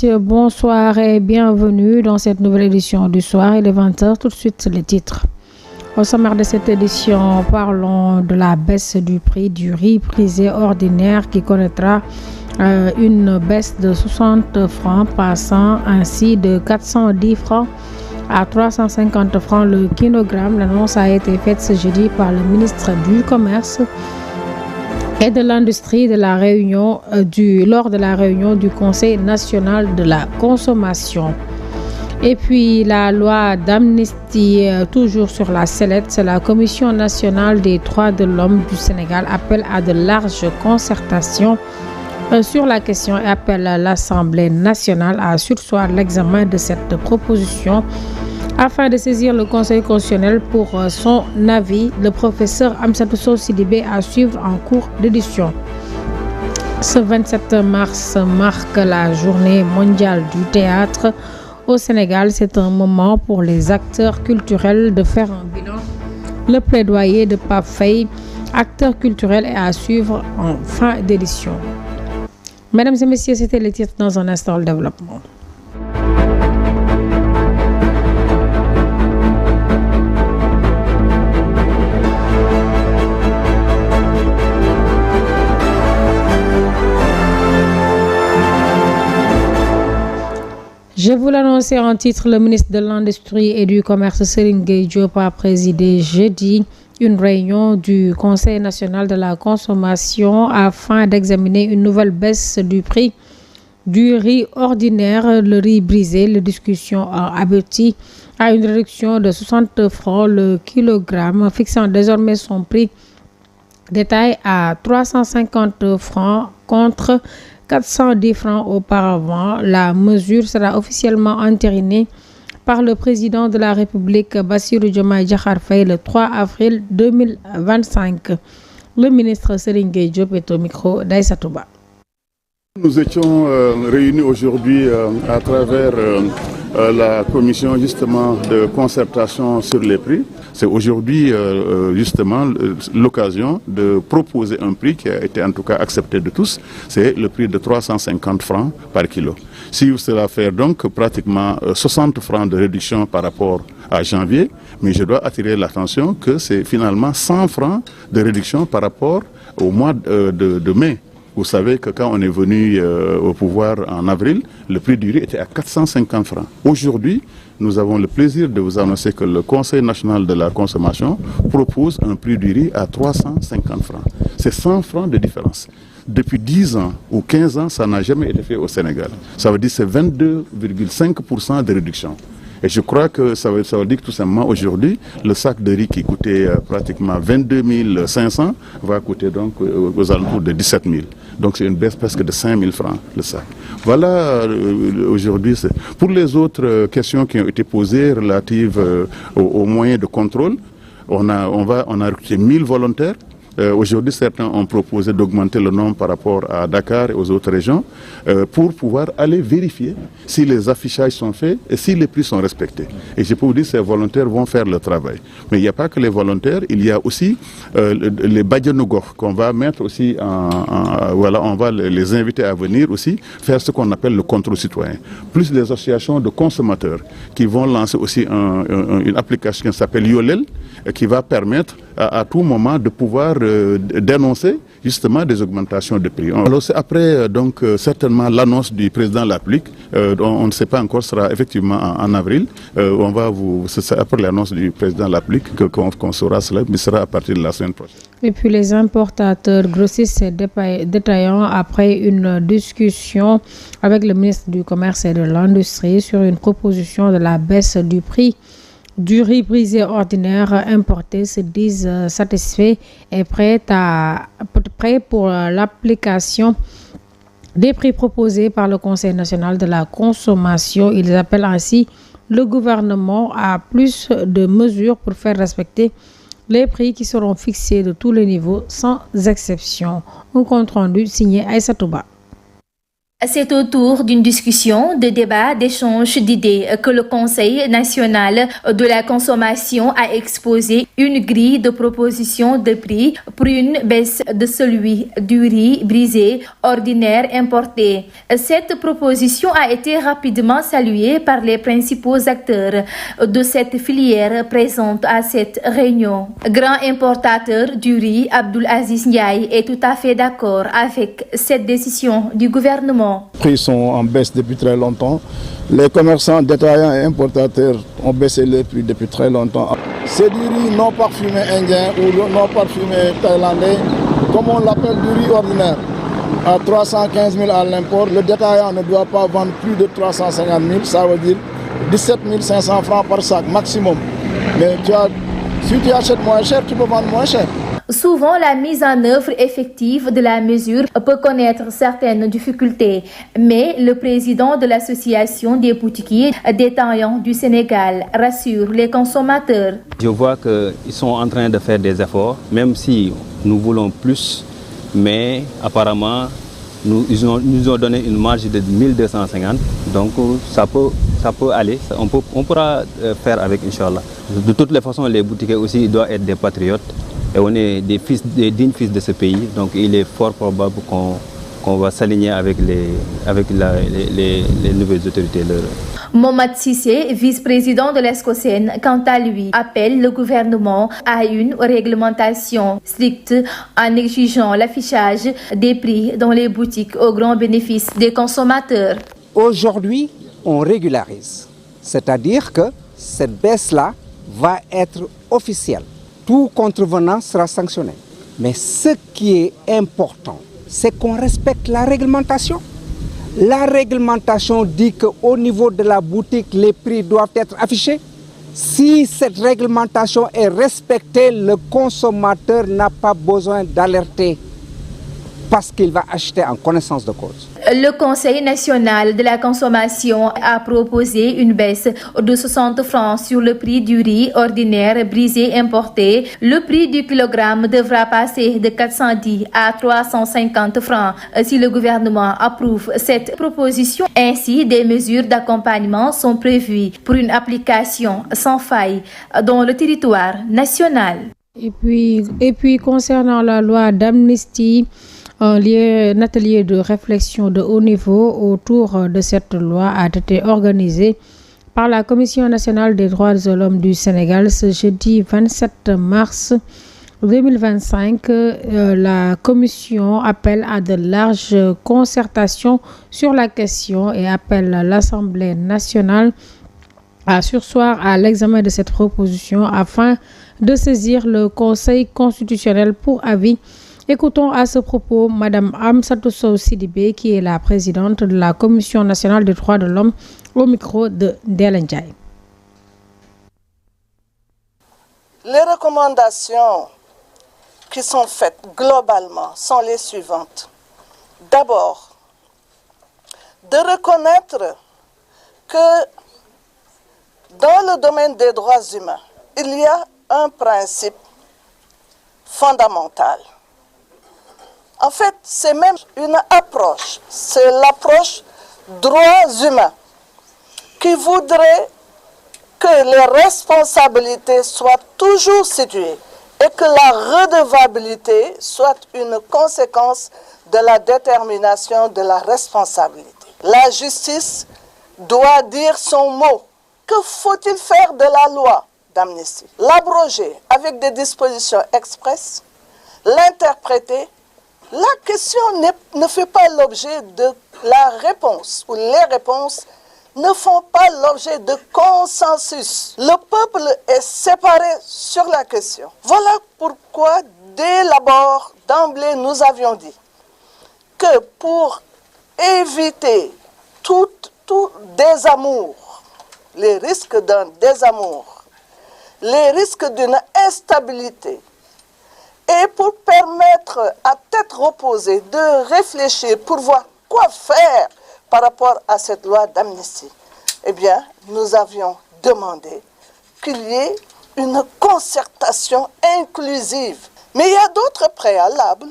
Bonsoir et bienvenue dans cette nouvelle édition du soir. Il est 20h, tout de suite les titres. Au sommaire de cette édition, parlons de la baisse du prix du riz brisé ordinaire qui connaîtra une baisse de 60 francs, passant ainsi de 410 francs à 350 francs le kilogramme. L'annonce a été faite ce jeudi par le ministre du Commerce et de l'industrie de la réunion lors de la réunion du Conseil national de la consommation. Et puis la loi d'amnistie, toujours sur la sellette, c'est la Commission nationale des droits de l'homme du Sénégal appelle à de larges concertations sur la question et appelle l'Assemblée nationale à surseoir l'examen de cette proposition afin de saisir le Conseil constitutionnel pour son avis. Le professeur Amsatou Sow Sidibé à suivre en cours d'édition. Ce 27 mars marque la journée mondiale du théâtre au Sénégal. C'est un moment pour les acteurs culturels de faire un bilan. Le plaidoyer de Pape Faye, acteur culturel, est à suivre en fin d'édition. Mesdames et messieurs, c'était les titres. Dans un instant, le développement. Je vous l'annonçais en titre, le ministre de l'Industrie et du Commerce, Serigne Gueye Diop, a présidé jeudi une réunion du Conseil national de la consommation afin d'examiner une nouvelle baisse du prix du riz ordinaire, le riz brisé. Les discussions ont abouti à une réduction de 60 francs le kilogramme, fixant désormais son prix détail à 350 francs contre 410 francs auparavant. La mesure sera officiellement entérinée par le président de la République, Bassirou Diomaye Diakhar Faye, le 3 avril 2025. Le ministre Serigne Gueye Diop est au micro d'Aïssatou Ba. Nous étions réunis aujourd'hui à travers la commission justement de concertation sur les prix. C'est aujourd'hui justement l'occasion de proposer un prix qui a été en tout cas accepté de tous. C'est le prix de 350 francs par kilo. Si cela fait donc pratiquement 60 francs de réduction par rapport à janvier, mais je dois attirer l'attention que c'est finalement 100 francs de réduction par rapport au mois de mai. Vous savez que quand on est venu au pouvoir en avril, le prix du riz était à 450 francs. Aujourd'hui, nous avons le plaisir de vous annoncer que le Conseil national de la consommation propose un prix du riz à 350 francs. C'est 100 francs de différence. Depuis 10 ans ou 15 ans, ça n'a jamais été fait au Sénégal. Ça veut dire que c'est 22,5% de réduction. Et je crois que ça veut dire que tout simplement aujourd'hui, le sac de riz qui coûtait pratiquement 22 500 va coûter donc aux alentours de 17 000. Donc c'est une baisse presque de 5 000 francs le sac. Voilà aujourd'hui. Pour les autres questions qui ont été posées relatives aux moyens de contrôle, on a recruté 1000 volontaires. Aujourd'hui, certains ont proposé d'augmenter le nombre par rapport à Dakar et aux autres régions pour pouvoir aller vérifier si les affichages sont faits et si les prix sont respectés. Et je peux vous dire que ces volontaires vont faire le travail. Mais il n'y a pas que les volontaires, il y a aussi les Badjanogor qu'on va mettre aussi voilà, on va les inviter à venir aussi faire ce qu'on appelle le contrôle citoyen. Plus les associations de consommateurs qui vont lancer aussi une application qui s'appelle Yolel qui va permettre à tout moment de pouvoir dénoncer justement des augmentations de prix. Alors c'est après donc certainement l'annonce du président de la République, on ne sait pas encore, sera effectivement en avril. C'est après l'annonce du président de la République qu'on saura cela, mais ce sera à partir de la semaine prochaine. Et puis les importateurs, grossistes et détaillants, après une discussion avec le ministre du Commerce et de l'Industrie sur une proposition de la baisse du prix du riz brisé ordinaire importé, se disent satisfaits et prêts pour l'application des prix proposés par le Conseil national de la consommation. Ils appellent ainsi le gouvernement à plus de mesures pour faire respecter les prix qui seront fixés de tous les niveaux sans exception. Un compte rendu signé Aïssatou Ba. C'est autour d'une discussion, de débat, d'échange d'idées que le Conseil national de la consommation a exposé une grille de propositions de prix pour une baisse de celui du riz brisé ordinaire importé. Cette proposition a été rapidement saluée par les principaux acteurs de cette filière présente à cette réunion. Grand importateur du riz, Abdoul Aziz Ndiaye est tout à fait d'accord avec cette décision du gouvernement. Les prix sont en baisse depuis très longtemps. Les commerçants détaillants et importateurs ont baissé les prix depuis très longtemps. C'est du riz non parfumé indien ou non parfumé thaïlandais, comme on l'appelle du riz ordinaire, à 315 000 à l'import. Le détaillant ne doit pas vendre plus de 350 000, ça veut dire 17 500 francs par sac maximum. Mais si tu achètes moins cher, tu peux vendre moins cher. Souvent, la mise en œuvre effective de la mesure peut connaître certaines difficultés, mais le président de l'association des boutiquiers détaillants du Sénégal rassure les consommateurs. Je vois qu'ils sont en train de faire des efforts, même si nous voulons plus, mais apparemment, ils nous ont donné une marge de 1250, donc ça peut aller, on pourra faire avec, Inch'Allah. De toutes les façons, les boutiquiers aussi doivent être des patriotes. Et on est des dignes fils de ce pays, donc il est fort probable qu'on va s'aligner avec les nouvelles autorités. Momad Sissé, vice-président de l'ESCOSEN, quant à lui, appelle le gouvernement à une réglementation stricte en exigeant l'affichage des prix dans les boutiques au grand bénéfice des consommateurs. Aujourd'hui, on régularise, c'est-à-dire que cette baisse-là va être officielle. Tout contrevenant sera sanctionné. Mais ce qui est important, c'est qu'on respecte la réglementation. La réglementation dit qu'au niveau de la boutique, les prix doivent être affichés. Si cette réglementation est respectée, le consommateur n'a pas besoin d'alerter parce qu'il va acheter en connaissance de cause. Le Conseil national de la consommation a proposé une baisse de 60 francs sur le prix du riz ordinaire brisé importé. Le prix du kilogramme devra passer de 410 à 350 francs si le gouvernement approuve cette proposition. Ainsi, des mesures d'accompagnement sont prévues pour une application sans faille dans le territoire national. Et puis concernant la loi d'amnistie, un atelier de réflexion de haut niveau autour de cette loi a été organisé par la Commission nationale des droits de l'homme du Sénégal ce jeudi 27 mars 2025. La commission appelle à de larges concertations sur la question et appelle l'Assemblée nationale à surseoir à l'examen de cette proposition afin de saisir le Conseil constitutionnel pour avis. Écoutons à ce propos Mme Amsatou Sow Sidibé, qui est la présidente de la Commission nationale des droits de l'homme, au micro de Ndella Ndiaye. Les recommandations qui sont faites globalement sont les suivantes. D'abord, de reconnaître que dans le domaine des droits humains, il y a un principe fondamental. En fait, c'est même une approche, c'est l'approche droits humains qui voudrait que les responsabilités soient toujours situées et que la redevabilité soit une conséquence de la détermination de la responsabilité. La justice doit dire son mot. Que faut-il faire de la loi d'amnistie? L'abroger avec des dispositions expresses, l'interpréter. La question ne fait pas l'objet de la réponse, ou les réponses ne font pas l'objet de consensus. Le peuple est séparé sur la question. Voilà pourquoi, dès l'abord, d'emblée, nous avions dit que pour éviter tout désamour, les risques d'un désamour, les risques d'une instabilité, et pour permettre à tête reposée de réfléchir pour voir quoi faire par rapport à cette loi d'amnistie, eh bien, nous avions demandé qu'il y ait une concertation inclusive. Mais il y a d'autres préalables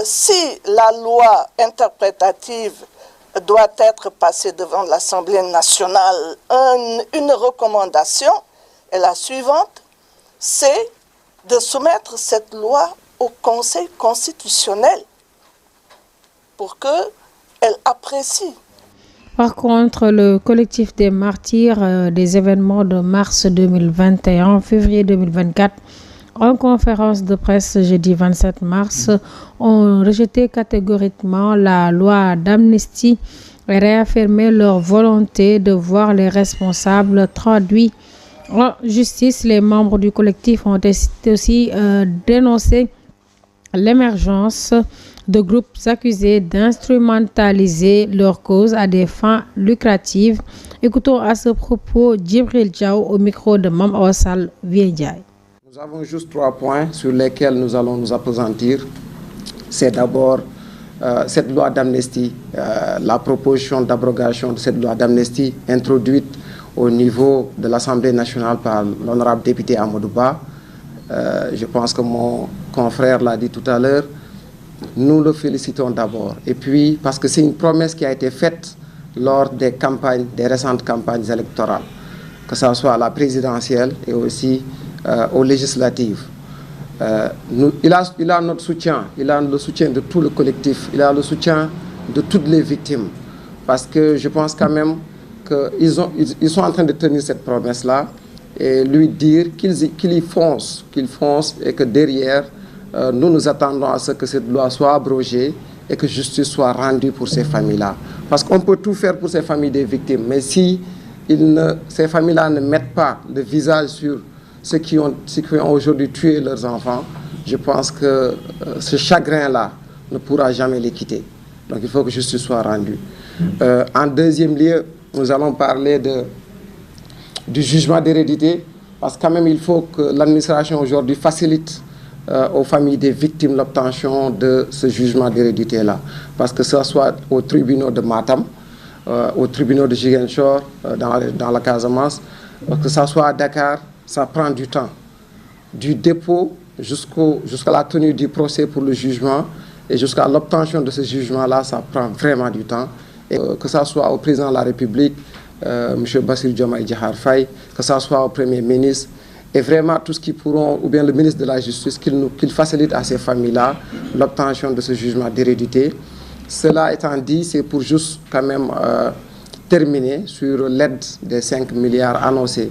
si la loi interprétative doit être passée devant l'Assemblée nationale, une recommandation est la suivante, c'est de soumettre cette loi au Conseil constitutionnel pour qu'elle apprécie. Par contre, le collectif des martyrs des événements de mars 2021, février 2024, en conférence de presse jeudi 27 mars, ont rejeté catégoriquement la loi d'amnistie et réaffirmé leur volonté de voir les responsables traduits en justice. Les membres du collectif ont aussi dénoncé l'émergence de groupes accusés d'instrumentaliser leur cause à des fins lucratives. Écoutons à ce propos Djibril Diaw au micro de Mam Awassal Viendiaï. Nous avons juste 3 points sur lesquels nous allons nous appesantir. C'est d'abord cette loi d'amnistie, la proposition d'abrogation de cette loi d'amnistie introduite au niveau de l'Assemblée nationale par l'honorable député Amadou Ba. Je pense que mon confrère l'a dit tout à l'heure. Nous le félicitons d'abord. Et puis, parce que c'est une promesse qui a été faite lors des campagnes, des récentes campagnes électorales, que ce soit à la présidentielle et aussi aux législatives. Il a notre soutien, il a le soutien de tout le collectif, il a le soutien de toutes les victimes. Parce que je pense quand même qu'ils sont en train de tenir cette promesse-là et lui dire qu'ils y foncent, et que derrière, nous nous attendons à ce que cette loi soit abrogée et que justice soit rendue pour ces familles-là. Parce qu'on peut tout faire pour ces familles des victimes, mais si ces familles-là ne mettent pas le visage sur ceux qui ont aujourd'hui tué leurs enfants, je pense que ce chagrin-là ne pourra jamais les quitter. Donc il faut que justice soit rendue. En deuxième lieu, nous allons parler du jugement d'hérédité, parce que quand même il faut que l'administration aujourd'hui facilite aux familles des victimes l'obtention de ce jugement d'hérédité-là. Parce que ce soit aux tribunaux de Matam, aux tribunaux de Ziguinchor, dans la Casamance, que ce soit à Dakar, ça prend du temps. Du dépôt jusqu'à la tenue du procès pour le jugement et jusqu'à l'obtention de ce jugement-là, ça prend vraiment du temps. Et que ce soit au président de la République, M. Bassirou Diomaye Diakhar Faye, que ce soit au Premier ministre, et vraiment tout ce qu'ils pourront, ou bien le ministre de la Justice, qu'il facilite à ces familles-là l'obtention de ce jugement d'hérédité. Cela étant dit, c'est pour juste quand même terminer sur l'aide des 5 milliards annoncés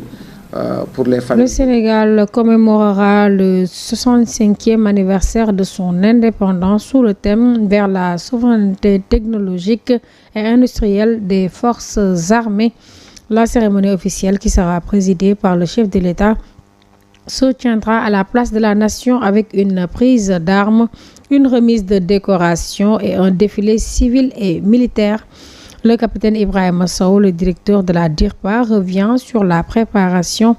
pour les familles. Le Sénégal commémorera le 65e anniversaire de son indépendance sous le thème « Vers la souveraineté technologique et industrielle des forces armées ». La cérémonie officielle, qui sera présidée par le chef de l'État, se tiendra à la place de la Nation avec une prise d'armes, une remise de décoration et un défilé civil et militaire. Le capitaine Ibrahima Sow, le directeur de la DIRPA, revient sur la préparation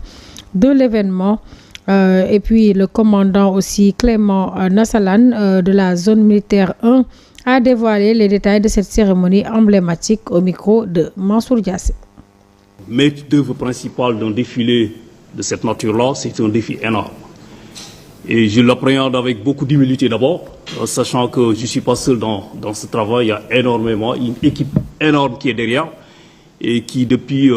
de l'événement. Et puis le commandant aussi Clément Nassalan de la zone militaire 1 a dévoilé les détails de cette cérémonie emblématique au micro de Mansour Diassé. Maître d'œuvre principal d'un défilé de cette nature-là, c'est un défi énorme. Et je l'appréhende avec beaucoup d'humilité d'abord, sachant que je ne suis pas seul dans ce travail. Il y a énormément, une équipe énorme qui est derrière et qui depuis,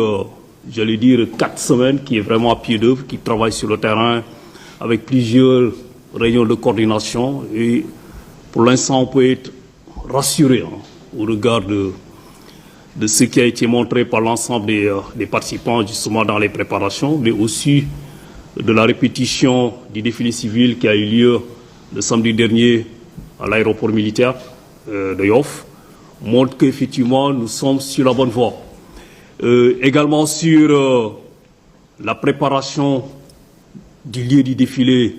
j'allais dire, 4 semaines, qui est vraiment à pied d'œuvre, qui travaille sur le terrain avec plusieurs réunions de coordination. Et pour l'instant, on peut être rassuré au regard de ce qui a été montré par l'ensemble des participants justement dans les préparations, mais aussi de la répétition du défilé civil qui a eu lieu le samedi dernier à l'aéroport militaire de Yoff, montre qu'effectivement nous sommes sur la bonne voie. Également sur la préparation du lieu du défilé,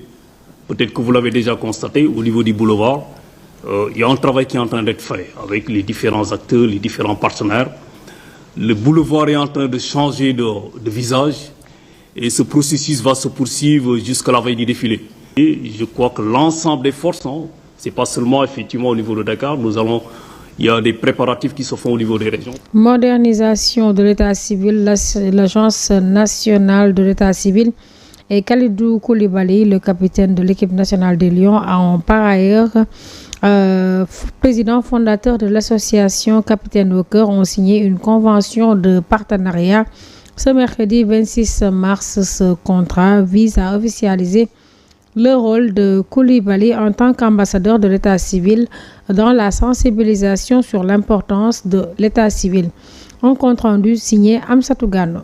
peut-être que vous l'avez déjà constaté au niveau du boulevard, il y a un travail qui est en train d'être fait avec les différents acteurs, les différents partenaires. Le boulevard est en train de changer de visage et ce processus va se poursuivre jusqu'à la veille du défilé. Et je crois que l'ensemble des forces, ce n'est pas seulement effectivement au niveau de Dakar, il y a des préparatifs qui se font au niveau des régions. Modernisation de l'état civil, l'Agence nationale de l'état civil et Khalidou Koulibaly, le capitaine de l'équipe nationale des Lions, ont par ailleurs président fondateur de l'association Capitaine au Cœur, ont signé une convention de partenariat ce mercredi 26 mars. Ce contrat vise à officialiser le rôle de Koulibaly en tant qu'ambassadeur de l'état civil dans la sensibilisation sur l'importance de l'état civil. Un compte rendu signé Amsatou Gano.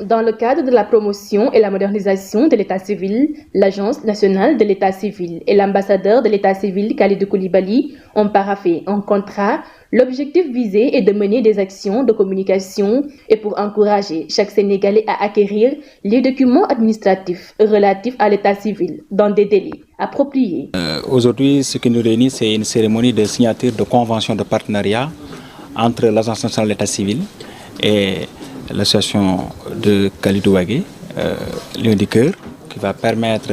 Dans le cadre de la promotion et la modernisation de l'état civil, l'Agence nationale de l'état civil et l'ambassadeur de l'état civil Kalidou Koulibaly ont paraphé un contrat. L'objectif visé est de mener des actions de communication et pour encourager chaque Sénégalais à acquérir les documents administratifs relatifs à l'état civil dans des délais appropriés. Aujourd'hui, ce qui nous réunit, c'est une cérémonie de signature de convention de partenariat entre l'Agence nationale de l'état civil et l'association de Kalidou Wagué, Lion du Cœur, qui va permettre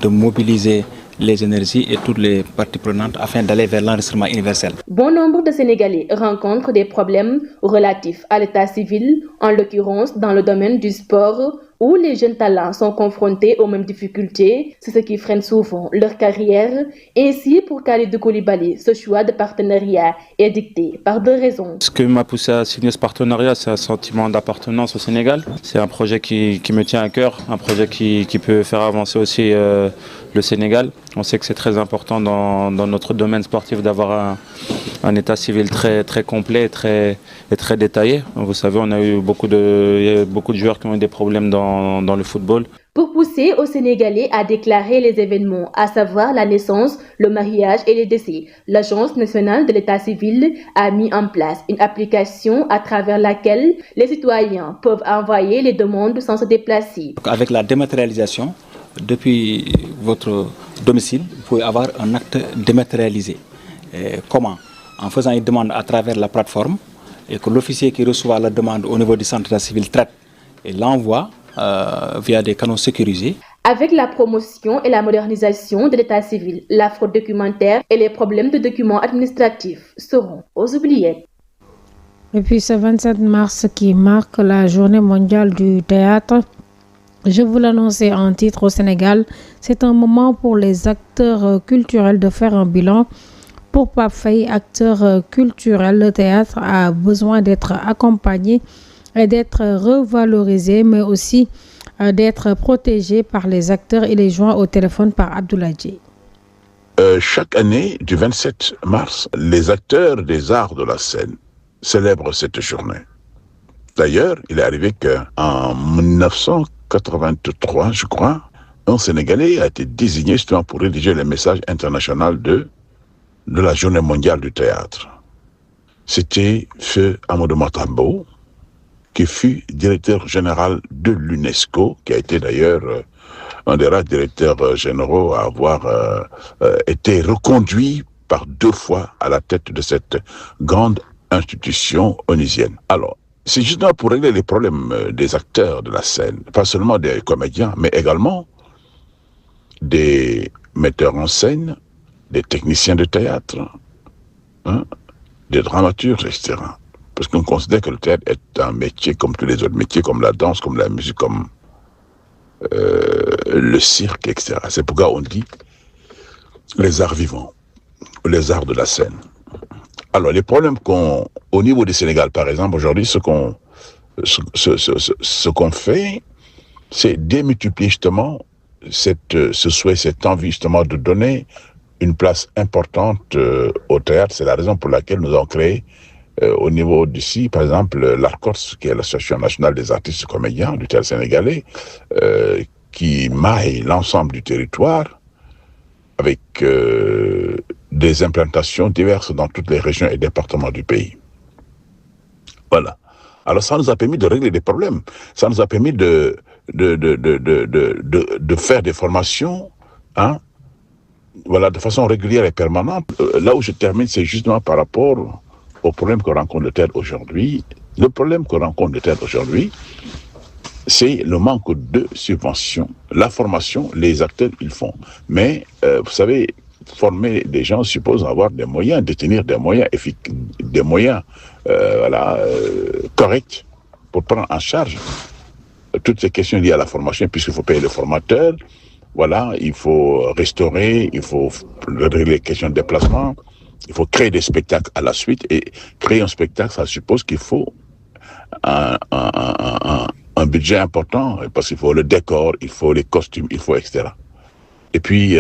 de mobiliser les énergies et toutes les parties prenantes afin d'aller vers l'enregistrement universel. Bon nombre de Sénégalais rencontrent des problèmes relatifs à l'état civil, en l'occurrence dans le domaine du sport, où les jeunes talents sont confrontés aux mêmes difficultés, c'est ce qui freine souvent leur carrière. Ainsi, pour Kalidou Koulibaly, ce choix de partenariat est dicté par deux raisons. Ce qui m'a poussé à signer ce partenariat, c'est un sentiment d'appartenance au Sénégal. C'est un projet qui me tient à cœur, un projet qui peut faire avancer aussi le Sénégal. On sait que c'est très important dans notre domaine sportif d'avoir un état civil très complet et très détaillé. Vous savez, on a eu beaucoup de joueurs qui ont eu des problèmes dans le football. Pour pousser aux Sénégalais à déclarer les événements, à savoir la naissance, le mariage et les décès, l'Agence nationale de l'état civil a mis en place une application à travers laquelle les citoyens peuvent envoyer les demandes sans se déplacer. Avec la dématérialisation, depuis votre domicile, vous pouvez avoir un acte dématérialisé. Comment? En faisant une demande à travers la plateforme et que l'officier qui reçoit la demande au niveau du centre d'état civil traite et l'envoie via des canaux sécurisés. Avec la promotion et la modernisation de l'état civil, la fraude documentaire et les problèmes de documents administratifs seront aux oubliettes. Et puis ce 27 mars qui marque la journée mondiale du théâtre, je vous l'annonçais en titre au Sénégal, c'est un moment pour les acteurs culturels de faire un bilan. Pour Pape Faye, acteur culturel, le théâtre a besoin d'être accompagné et d'être revalorisé, mais aussi d'être protégé par les acteurs. Il est joint au téléphone par Abdoulaye. Chaque année, du 27 mars, les acteurs des arts de la scène célèbrent cette journée. D'ailleurs, il est arrivé qu'en 1983, je crois, un Sénégalais a été désigné justement pour rédiger le message international de la journée mondiale du théâtre. C'était Feu Amadou Matambo, qui fut directeur général de l'UNESCO, qui a été d'ailleurs un des rares directeurs généraux à avoir été reconduit par 2 fois à la tête de cette grande institution onusienne. Alors, c'est justement pour régler les problèmes des acteurs de la scène, pas seulement des comédiens, mais également des metteurs en scène, des techniciens de théâtre, des dramaturges, etc. Parce qu'on considère que le théâtre est un métier comme tous les autres métiers, comme la danse, comme la musique, comme le cirque, etc. C'est pourquoi on dit les arts vivants, les arts de la scène. Alors, les problèmes au niveau du Sénégal, par exemple, aujourd'hui, ce qu'on fait, c'est démultiplier justement ce souhait, cette envie justement de donner une place importante au théâtre. C'est la raison pour laquelle nous avons créé au niveau d'ici, par exemple, l'ARCOS, qui est l'Association nationale des artistes comédiens du théâtre sénégalais, qui maille l'ensemble du territoire avec des implantations diverses dans toutes les régions et départements du pays. Voilà. Alors ça nous a permis de régler des problèmes. Ça nous a permis de faire des formations, voilà, de façon régulière et permanente. Là où je termine, c'est justement par rapport au problème que rencontre le théâtre aujourd'hui. Le problème que rencontre le théâtre aujourd'hui, c'est le manque de subventions. La formation, les acteurs, ils font. Mais, vous savez, former des gens suppose avoir des moyens, détenir des moyens corrects pour prendre en charge toutes ces questions liées à la formation, puisqu'il faut payer le formateur, voilà, il faut restaurer, il faut régler les questions de déplacement, il faut créer des spectacles à la suite. Et créer un spectacle, ça suppose qu'il faut un budget important, parce qu'il faut le décor, il faut les costumes, il faut etc. Et puis,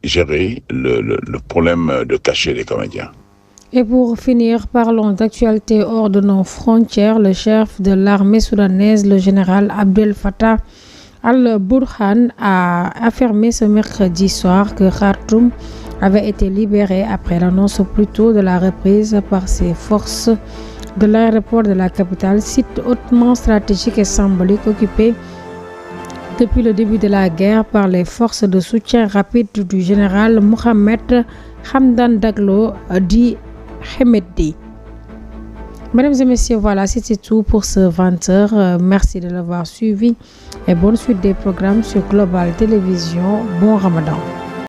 gérer le problème de cachet des comédiens. Et pour finir, parlons d'actualité hors de nos frontières. Le chef de l'armée soudanaise, le général Abdel Fattah al-Burhan, a affirmé ce mercredi soir que Khartoum avait été libéré après l'annonce plus tôt de la reprise par ses forces de l'aéroport de la capitale, site hautement stratégique et symbolique occupé depuis le début de la guerre par les forces de soutien rapide du général Mohamed Hamdan Daglo dit Hemedti. Mesdames et messieurs, voilà, c'était tout pour ce 20h. Merci de l'avoir suivi et bonne suite des programmes sur Global Télévision. Bon Ramadan.